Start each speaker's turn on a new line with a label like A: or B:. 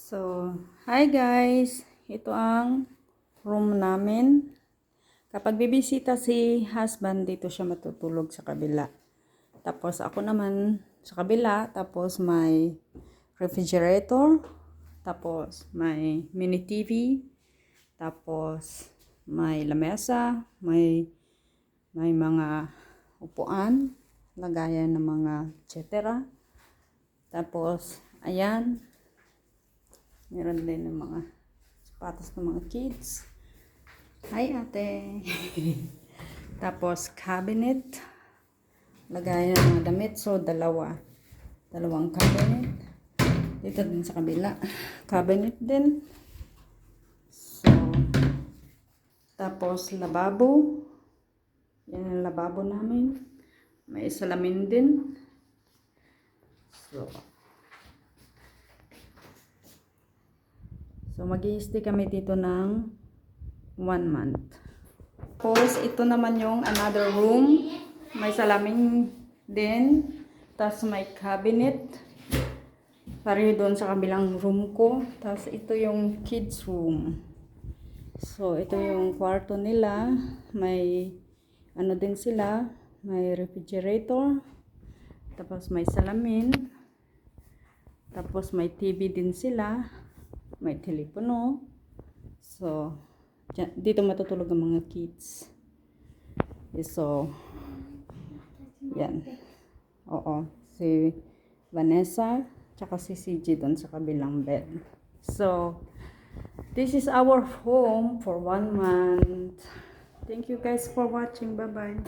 A: So, hi guys! Ito ang room namin. Kapag bibisita si husband, dito siya matutulog sa kabila. Tapos ako naman sa kabila, tapos may refrigerator, tapos may mini TV, tapos may lamesa, may mga upuan, lagayan ng mga etc. Tapos, ayan, meron din ng mga sapatos ng mga kids. Hi ate! Tapos cabinet. Lagayan ng mga damit. So, dalawang cabinet. Dito din sa kabila. Cabinet din. So, tapos lababo. Yan ang lababo namin. May salamin din. So, mag-i-stay kami dito ng 1 month. Tapos, ito naman yung another room. May salamin din. Tapos, may cabinet. Pareho doon sa kabilang room ko. Tapos, ito yung kids room. So, ito yung kwarto nila. May, ano din sila. May refrigerator. Tapos, may salamin. Tapos, may TV din sila. May telepono. So, dito matutulog ang mga kids. So, yan. Oo. Si Vanessa, tsaka si CJ doon sa kabilang bed. So, this is our home for 1 month. Thank you guys for watching. Bye-bye.